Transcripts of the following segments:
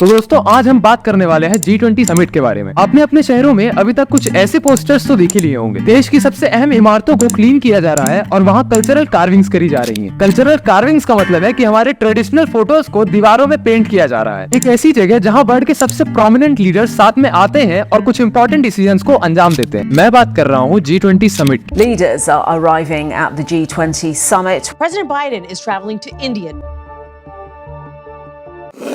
तो दोस्तों आज हम बात करने वाले हैं G20 समिट के बारे में। आपने अपने शहरों में अभी तक कुछ ऐसे पोस्टर्स तो देख ही लिए होंगे। देश की सबसे अहम इमारतों को क्लीन किया जा रहा है और वहाँ कल्चरल कार्विंग्स करी जा रही हैं। कल्चरल कार्विंग्स का मतलब है कि हमारे ट्रेडिशनल फोटोज को दीवारों में पेंट किया जा रहा है। एक ऐसी जगह जहाँ वर्ल्ड के सबसे प्रोमिनेंट लीडर्स साथ में आते हैं और कुछ इंपॉर्टेंट डिसीजंस को अंजाम देते हैं। मैं बात कर रहा हूँ G20 summit. Leaders are arriving at the G20 summit. President Biden is traveling to India.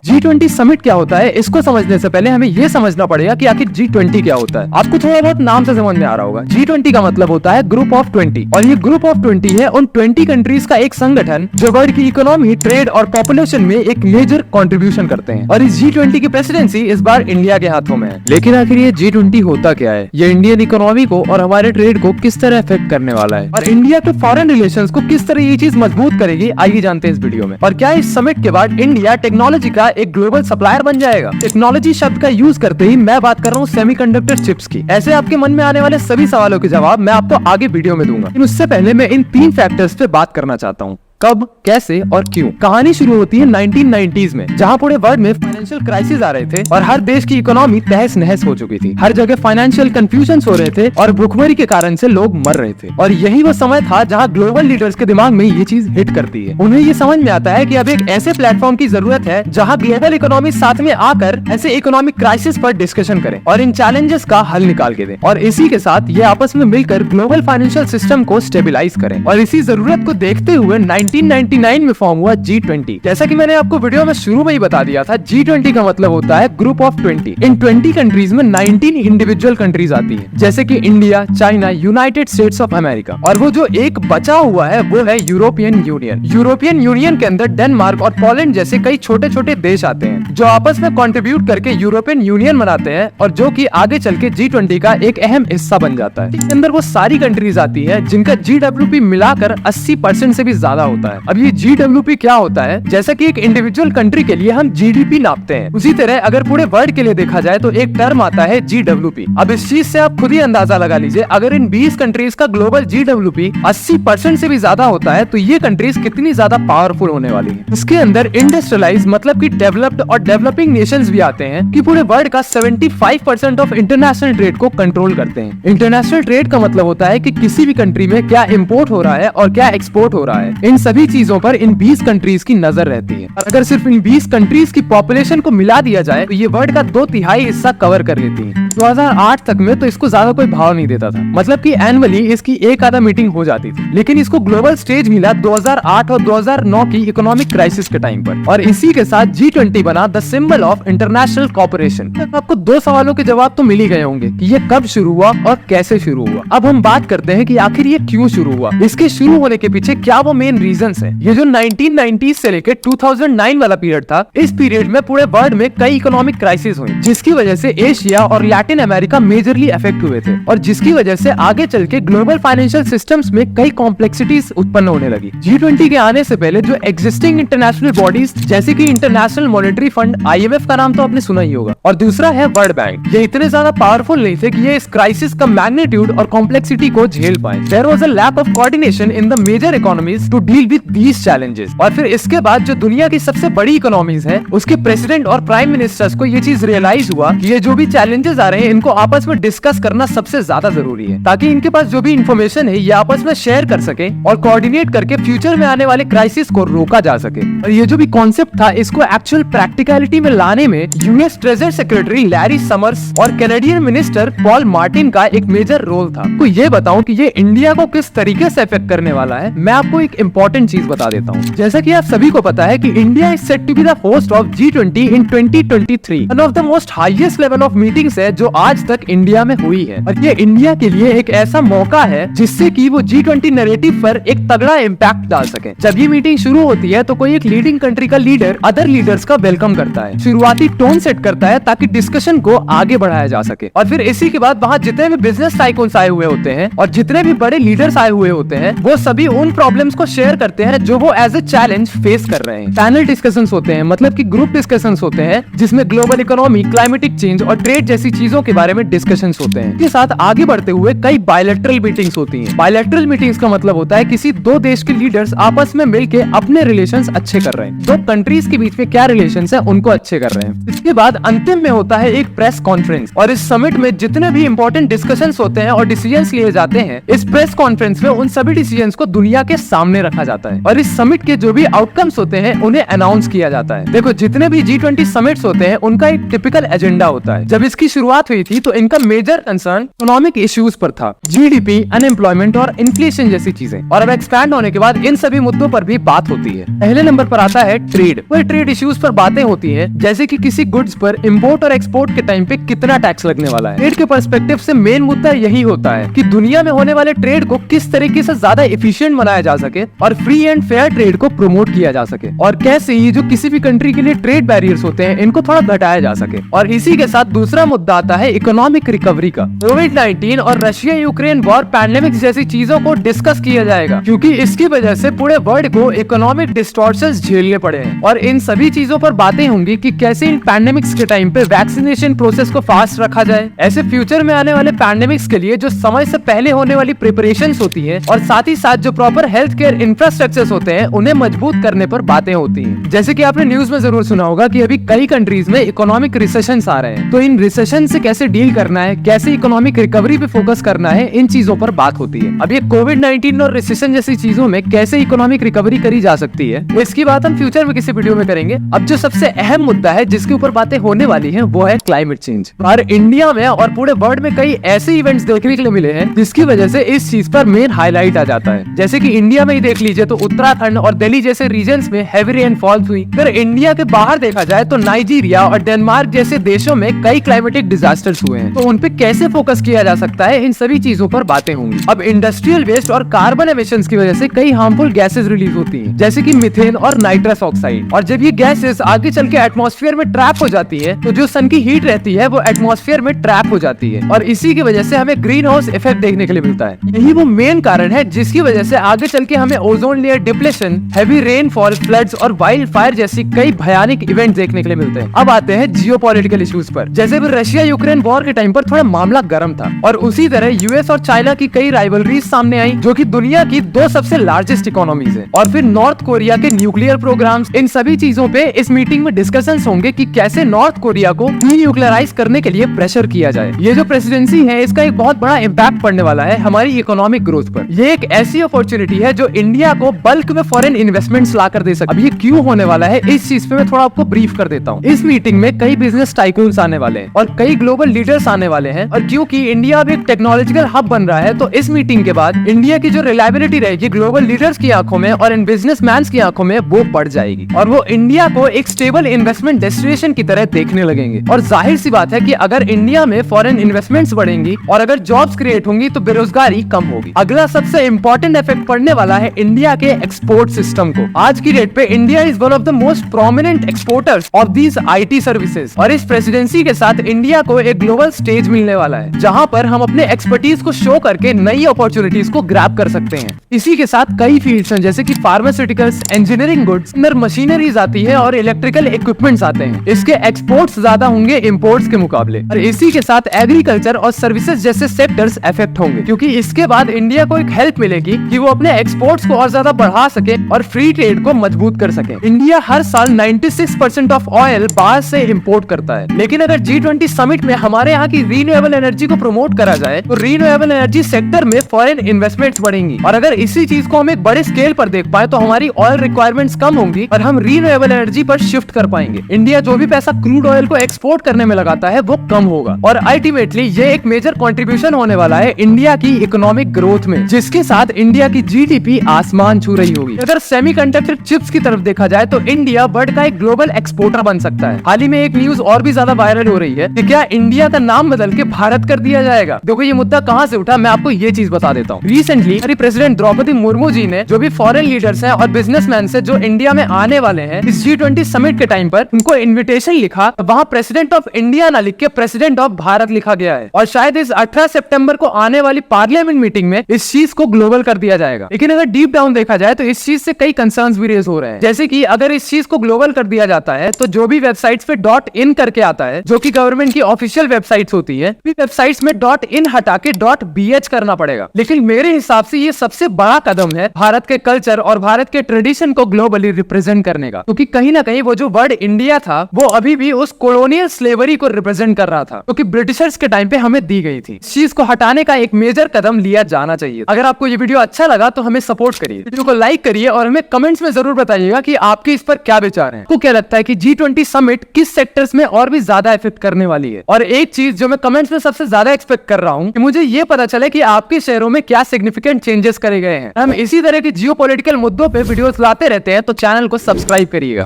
G20 summit क्या होता है, इसको समझने से पहले हमें ये समझना पड़ेगा कि आखिर G20 क्या होता है। आपको थोड़ा बहुत नाम से समझ में आ रहा होगा। G20 का मतलब होता है ग्रुप ऑफ 20 और ये ग्रुप ऑफ 20 है उन 20 कंट्रीज का एक संगठन जो वर्ल्ड की इकोनॉमी, ट्रेड और पॉपुलेशन में एक मेजर कंट्रीब्यूशन करते हैं। और इस G20 की प्रेसिडेंसी इस बार इंडिया के हाथों में है। लेकिन आखिर ये G20 होता क्या है, ये इंडियन इकोनॉमी को और हमारे ट्रेड को किस तरह इफेक्ट करने वाला है और इंडिया के फॉरेन रिलेशंस को किस तरह ये चीज मजबूत करेगी, आइए जानते हैं इस वीडियो में। और क्या इस समिट के बाद इंडिया टेक्नोलॉजी का एक ग्लोबल सप्लायर बन जाएगा? टेक्नोलॉजी शब्द का यूज करते ही मैं बात कर रहा हूँ सेमीकंडक्टर चिप्स की। ऐसे आपके मन में आने वाले सभी सवालों के जवाब मैं आपको आगे वीडियो में दूंगा। लेकिन उससे पहले मैं इन 3 फैक्टर्स पे बात करना चाहता हूँ। कब, कैसे और क्यों। कहानी शुरू होती है 1990s में, जहां पूरे वर्ल्ड में फाइनेंशियल क्राइसिस आ रहे थे और हर देश की इकोनॉमी तहस नहस हो चुकी थी। हर जगह फाइनेंशियल कंफ्यूजन हो रहे थे और भुखमरी के कारण से लोग मर रहे थे। और यही वो समय था जहां ग्लोबल लीडर्स के दिमाग में ये चीज हिट करती है। उन्हें ये समझ में आता है कि अब एक ऐसे प्लेटफॉर्म की जरूरत है जहाँ ग्लोबल इकोनॉमी साथ में आकर ऐसे इकोनॉमिक क्राइसिस पर डिस्कशन करें और इन चैलेंजेस का हल निकाल के दें। और इसी के साथ ये आपस में मिलकर ग्लोबल फाइनेंशियल सिस्टम को स्टेबिलाईज करें। और इसी जरूरत को देखते हुए 1999 में फॉर्म हुआ G20। जैसा कि मैंने आपको वीडियो में शुरू में ही बता दिया था, G20 का मतलब होता है ग्रुप ऑफ 20। इन 20 कंट्रीज में 19 इंडिविजुअल कंट्रीज आती हैं, जैसे कि India, China, United states of America. और वो जो एक बचा हुआ है वो है यूरोपियन यूनियन। यूरोपियन यूनियन के अंदर डेनमार्क और पोलैंड जैसे कई छोटे छोटे देश आते हैं जो आपस में कंट्रीब्यूट करके यूरोपियन यूनियन बनाते हैं और जो कि आगे चल के G20 का एक अहम हिस्सा बन जाता है। इसके अंदर वो सारी कंट्रीज आती है जिनका GWP मिलाकर 80% से भी ज्यादा होता है। अब ये GWP क्या होता है? जैसा कि एक इंडिविजुअल कंट्री के लिए हम GDP नापते हैं, उसी तरह अगर पूरे वर्ल्ड के लिए देखा जाए तो एक टर्म आता है GWP। अब इस चीज से आप खुद ही अंदाजा लगा लीजिए, अगर इन 20 कंट्रीज का ग्लोबल GWP 80% से भी ज्यादा होता है तो ये कंट्रीज कितनी ज्यादा पावरफुल होने वाली है। इसके अंदर इंडस्ट्रियलाइज मतलब कि डेवलप्ड और डेवलपिंग नेशंस भी आते हैं कि पूरे वर्ल्ड का 75% ऑफ इंटरनेशनल ट्रेड को कंट्रोल करते हैं। इंटरनेशनल ट्रेड का मतलब होता है कि किसी भी कंट्री में क्या इम्पोर्ट हो रहा है और क्या एक्सपोर्ट हो रहा है। इन सभी चीजों पर इन 20 कंट्रीज की नजर रहती है। और अगर सिर्फ इन 20 कंट्रीज की पॉपुलेशन को मिला दिया जाए तो ये वर्ल्ड का 2/3 हिस्सा कवर कर लेती है। 2008 तक में तो इसको ज्यादा कोई भाव नहीं देता था, मतलब कि एनुअली इसकी एक आधा मीटिंग हो जाती थी। लेकिन इसको ग्लोबल स्टेज मिला 2008 और 2009 की इकोनॉमिक क्राइसिस के टाइम पर। और इसी के साथ G20 बना the symbol of international cooperation. आपको 2 सवालों के जवाब तो मिल ही गए होंगे कि ये कब शुरू हुआ और कैसे शुरू हुआ। अब हम बात करते हैं कि आखिर ये क्यों शुरू हुआ, इसके शुरू होने के पीछे क्या वो मेन रीजंस हैं। ये जो 1990 से लेकर 2009 वाला पीरियड था, इस पीरियड में पूरे वर्ल्ड में कई इकोनॉमिक क्राइसिस हुई जिसकी वजह से एशिया और लैटिन अमेरिका मेजरली अफेक्ट हुए थे और जिसकी वजह से आगे चल के ग्लोबल फाइनेंशियल सिस्टम्स में कई कॉम्प्लेक्सिटीज उत्पन्न होने लगी। G20 के आने से पहले जो एग्जिस्टिंग इंटरनेशनल बॉडीज जैसे कि इंटरनेशनल मॉनेटरी फंड IMF का नाम तो आपने सुना ही होगा और दूसरा है वर्ल्ड बैंक, ये इतने ज्यादा पावरफुल नहीं थे कि ये इस क्राइसिस का मैग्नीट्यूड और कॉम्प्लेक्सिटी को झेल पाए। There was a lack of coordination in the major economies to deal with these challenges. और फिर इसके बाद जो दुनिया की सबसे बड़ी इकोनॉमीज है उसके प्रेसिडेंट और प्राइम मिनिस्टर्स को ये चीज रियलाइज हुआ कि ये जो भी चैलेंजेस आ रहे हैं इनको आपस में डिस्कस करना सबसे ज्यादा जरूरी है, ताकि इनके पास जो भी इंफॉर्मेशन है ये आपस में शेयर कर सके और कोऑर्डिनेट करके फ्यूचर में आने वाले क्राइसिस को रोका जा सके। और ये जो भी कॉन्सेप्ट था इसको एक्चुअल प्रैक्टिकलिटी में लाने में US treasury secretary Larry summers और कैनेडियन मिनिस्टर पॉल मार्टिन का एक मेजर रोल था। तो ये बताऊं कि ये इंडिया को किस तरीके से इफेक्ट करने वाला है, मैं आपको एक इंपॉर्टेंट चीज बता देता हूँ। जैसा कि आप सभी को पता है कि India is set to be the host of G20 in 2023। One of the most highest level of meetings है जो आज तक इंडिया में हुई है और ये इंडिया के लिए एक ऐसा मौका है जिससे कि वो G20 नैरेटिव पर एक तगड़ा इम्पैक्ट डाल सके। जब ये मीटिंग शुरू होती है तो कोई एक लीडिंग कंट्री का लीडर अदर लीडर्स का वेलकम करता है, शुरुआती टोन सेट करता है ताकि डिस्कशन को आगे बढ़ाया जा सके। और फिर इसी के बाद वहाँ जितने भी बिजनेस टाइकून्स आए हुए होते हैं और जितने भी बड़े लीडर्स आए हुए होते हैं वो सभी उन प्रॉब्लम्स को शेयर करते हैं जो वो एज ए चैलेंज फेस कर रहे हैं। पैनल डिस्कशंस होते हैं, मतलब कि ग्रुप डिस्कशंस होते हैं जिसमें ग्लोबल इकोनॉमी, क्लाइमेटिक चेंज और ट्रेड जैसी चीजों चीजों के बारे में डिस्कशंस होते हैं। इसके साथ आगे बढ़ते हुए कई बायलैटरल मीटिंग्स होती हैं। बायलैटरल मीटिंग्स का मतलब होता है किसी दो देश के लीडर्स आपस में मिलके अपने रिलेशंस अच्छे कर रहे हैं, दो कंट्रीज के बीच में क्या रिलेशंस है उनको अच्छे कर रहे हैं। इसके बाद अंतिम में होता है एक प्रेस कॉन्फ्रेंस, और इस समिट में जितने भी इंपॉर्टेंट डिस्कशंस होते हैं और डिसीजंस लिए जाते हैं, इस प्रेस कॉन्फ्रेंस में उन सभी डिसीजंस को दुनिया के सामने रखा जाता है और इस समिट के जो भी आउटकम्स होते हैं उन्हें अनाउंस किया जाता है। देखो, जितने भी G20 समिट्स होते हैं उनका एक टिपिकल एजेंडा होता है। जब इसकी शुरुआत हुई थी तो इनका मेजर कंसर्न इकोनॉमिक इश्यूज पर था, जीडीपी, अनएम्प्लॉयमेंट और इन्फ्लेशन जैसी चीजें, और अब एक्सपैंड होने के बाद इन सभी मुद्दों पर भी बात होती है। पहले नंबर पर आता है ट्रेड। वही ट्रेड इश्यूज पर बातें होती हैं, जैसे कि किसी गुड्स पर इंपोर्ट और एक्सपोर्ट के टाइम पे कितना टैक्स लगने वाला है। ट्रेड के पर्सपेक्टिव से मेन मुद्दा यही होता है कि दुनिया में होने वाले ट्रेड को किस तरीके से ज्यादा एफिशिएंट बनाया जा सके और फ्री एंड फेयर ट्रेड को प्रमोट किया जा सके, और कैसे ये जो किसी भी कंट्री के लिए ट्रेड बैरियर्स होते हैं इनको थोड़ा घटाया जा सके। और इसी के साथ दूसरा मुद्दा आता है इकोनॉमिक रिकवरी का। कोविड-19 और रशिया यूक्रेन वॉर, पैंडेमिक जैसी चीजों को डिस्कस किया जाएगा, क्योंकि इसकी वजह से पूरे वर्ल्ड को इकोनॉमिक डिस्टॉर्शंस झेलने पड़े हैं, और इन सभी चीजों पर बातें होंगी कि कैसे इन पैंडेमिक्स के टाइम पे वैक्सीनेशन प्रोसेस को फास्ट रखा जाए, ऐसे फ्यूचर में आने वाले पैंडेमिक्स के लिए जो समय से पहले होने वाली प्रिपरेशंस होती है, और साथ ही साथ जो प्रॉपर हेल्थ केयर इंफ्रास्ट्रक्चर्स होते हैं उन्हें मजबूत करने पर बातें होती हैं। जैसे कि आपने न्यूज में जरूर सुना होगा कि अभी कई कंट्रीज में इकोनॉमिक रिसेशंस आ रहे हैं, तो इन रिसेशन से कैसे डील करना है, कैसे इकोनॉमिक रिकवरी पे फोकस करना है, इन चीजों पर बात होती है। अब ये कोविड-19 और रिसेशन जैसी चीजों में कैसे इकोनॉमिक रिकवरी करी जा सकती है, इसकी बात हम फ्यूचर में किसी वीडियो में करेंगे। अब जो सबसे अहम मुद्दा है जिसके ऊपर बातें होने वाली है वो है क्लाइमेट चेंज। और इंडिया में और पूरे वर्ल्ड में कई ऐसे इवेंट्स देखने के लिए मिले हैं जिसकी वजह से इस चीज पर मेन हाईलाइट आ जाता है। जैसे कि इंडिया में ही देख लीजिए तो उत्तराखंड और दिल्ली जैसे रीजन्स में हैवी रेनफॉल हुई। अगर इंडिया के बाहर देखा जाए तो नाइजीरिया और डेनमार्क जैसे देशों में कई क्लाइमेटिक डिजास्टर्स हुए हैं, तो उन पे कैसे फोकस किया जा सकता है, इन सभी चीजों पर बातें होंगी। अब इंडस्ट्रियल वेस्ट और कार्बन एमिशंस की वजह से कई हार्मफुल गैसेस रिलीज होती हैं, जैसे कि मीथेन और नाइट्रस ऑक्साइड, और जब ये गैसेस आगे चल के एटमॉस्फेयर में ट्रैप हो जाती है तो जो सन की हीट रहती है वो एटमॉस्फेयर में ट्रैप हो जाती है, और इसी की वजह से हमें ग्रीन हाउस इफेक्ट देखने के लिए मिलता है। यही वो मेन कारण है जिसकी वजह से आगे चल के हमें ozone layer depletion, heavy rainfall, floods और वाइल्ड फायर जैसी कई भयानक इवेंट देखने के लिए मिलते हैं। अब आते हैं जियोपॉलिटिकल इश्यूज पर। जैसे भी रशिया यूक्रेन वॉर के टाइम पर थोड़ा मामला गर्म था, और उसी तरह यूएस और चाइना की कई राइवलरीज सामने आई जो कि दुनिया की दो सबसे लार्जेस्ट इकोनॉमीज है, और फिर नॉर्थ कोरिया के न्यूक्लियर प्रोग्राम्स, इन सभी चीजों पे इस मीटिंग में डिस्कशंस होंगे कि कैसे नॉर्थ कोरिया को न्यूक्लियराइज करने के लिए प्रेशर किया जाए। ये जो प्रेसिडेंसी है इसका एक बहुत बड़ा इम्पैक्ट पड़ने वाला है हमारी इकोनॉमिक ग्रोथ पर। ये एक ऐसी अपॉर्चुनिटी है जो इंडिया को बल्क में फॉरेन इन्वेस्टमेंट्स ला कर दे सकती है। अब ये क्यों होने वाला है इस चीज पे मैं थोड़ा आपको ब्रीफ कर देता हूँ। इस मीटिंग में कई बिजनेस टाइकून्स आने वाले हैं और कई ग्लोबल लीडर्स आने वाले हैं, और क्योंकि इंडिया अब एक टेक्नोलॉजिकल हब बन रहा है तो इस मीटिंग के बाद इंडिया की जो रिलायबिलिटी रहेगी ग्लोबल लीडर्स की आंखों में और इन बिजनेसमैन्स की आंखों में वो बढ़ जाएगी, और वो इंडिया को एक स्टेबल इन्वेस्टमेंट डेस्टिनेशन की तरह देखने लगेंगे। और जाहिर सी बात है कि अगर इंडिया में फॉरेन इन्वेस्टमेंट्स बढ़ेंगी और अगर जॉब्स क्रिएट होंगी तो बेरोजगारी कम होगी। अगला सबसे इम्पोर्टेंट इफेक्ट पड़ने वाला है इंडिया के एक्सपोर्ट सिस्टम को। आज की डेट पे India is one of the most prominent exporters of these IT services, और इस प्रेसिडेंसी के साथ इंडिया को एक ग्लोबल स्टेज मिलने वाला है जहां पर हम अपने एक्सपर्टीज को शो करके नई अपॉर्चुनिटीज को ग्रैब कर सकते हैं। इसी के साथ कई फील्ड्स हैं जैसे कि फार्मास्यूटिकल्स, इंजीनियरिंग गुड्स, मशीनरीज आती है और इलेक्ट्रिकल इक्विपमेंट्स आते हैं। इसके एक्सपोर्ट्स ज्यादा होंगे इंपोर्ट्स के मुकाबले, और इसी के साथ एग्रीकल्चर और सर्विसेज जैसे सेक्टर्स अफेक्ट होंगे, क्योंकि इसके बाद इंडिया को एक हेल्प मिलेगी कि वो अपने एक्सपोर्ट्स को और ज्यादा बढ़ा सके और फ्री ट्रेड को मजबूत कर सके। इंडिया हर साल 96% ऑफ ऑयल बाहर से इंपोर्ट करता है, लेकिन अगर G20 समिट में हमारे यहाँ की रीन्यूएबल एनर्जी को प्रमोट करा जाए तो रीन्यूएबल एनर्जी सेक्टर में फॉरेन इन्वेस्टमेंट्स बढ़ेंगी, और अगर इसी चीज को हम एक बड़े स्केल पर देख पाए तो हमारी ऑयल रिक्वायरमेंट्स कम होंगी और हम रीन्यूएबल एनर्जी पर शिफ्ट कर पाएंगे। इंडिया जो भी पैसा क्रूड ऑयल को एक्सपोर्ट करने में लगाता है वो कम होगा, और अल्टीमेटली ये एक मेजर कंट्रीब्यूशन होने वाला है इंडिया की इकोनॉमिक ग्रोथ में, जिसके साथ इंडिया की GDP आसमान छू रही होगी। अगर सेमीकंडक्टर चिप्स की तरफ देखा जाए तो इंडिया वर्ल्ड का एक ग्लोबल एक्सपोर्टर बन सकता है। हाल ही में एक न्यूज और भी ज्यादा वायरल हो रही है कि क्या इंडिया का नाम बदल के भारत कर दिया जाएगा। देखो ये मुद्दा कहाँ से उठा, मैं आपको ये चीज बता देता हूँ। रिसेंटली हमारी प्रेसिडेंट द्रौपदी मुर्मू जी ने जो भी फॉरेन लीडर्स हैं और बिजनेसमैन से जो इंडिया में आने वाले हैं इस G20 समिट के टाइम पर उनको इन्विटेशन लिखा, वहाँ प्रेसिडेंट ऑफ इंडिया ना लिख के प्रेसिडेंट ऑफ भारत लिखा गया है, और शायद इस 18 सितंबर को आने वाली पार्लियामेंट मीटिंग में इस चीज को ग्लोबल कर दिया जाएगा। लेकिन अगर डीप डाउन देखा जाए तो इस चीज से कई कंसर्न्स भी रेज हो रहे हैं, जैसे कि अगर इस चीज को ग्लोबल कर दिया जाता है तो जो भी वेबसाइट्स पे .in करके आता है जो कि गवर्नमेंट की ऑफिशियल वेबसाइट्स होती है, वेबसाइट्स में .in हटा के .bh करना पड़ेगा। लेकिन मेरे हिसाब से ये सबसे बड़ा कदम है भारत के कल्चर और भारत के ट्रेडिशन को ग्लोबली रिप्रेजेंट करने का, क्योंकि कहीं ना कहीं वो जो वर्ड इंडिया था वो अभी भी उस कॉलोनियल स्लेवरी को रिप्रेजेंट कर रहा था, क्योंकि ब्रिटिशर्स के टाइम पे हमें दी गई थी। इस चीज को हटाने का एक मेजर कदम लिया जाना चाहिए। अगर आपको ये वीडियो अच्छा लगा तो हमें सपोर्ट करिए, वीडियो को लाइक करिए और हमें कमेंट्स में जरूर बताइएगा कि आपके इस पर क्या विचार हैं। आपको क्या लगता है कि G20 समिट किस सेक्टर्स में और भी ज्यादा इफेक्ट करने वाली है? और एक चीज जो मैं कमेंट्स में सबसे ज्यादा एक्सपेक्ट कर रहा हूँ कि मुझे ये पता चले कि आपके शहरों में क्या सिग्निफिकेंट चेंजेस करे गए हैं। हम इसी तरह के जियोपॉलिटिकल मुद्दों पे वीडियोस लाते रहते हैं, तो चैनल को सब्सक्राइब करिएगा।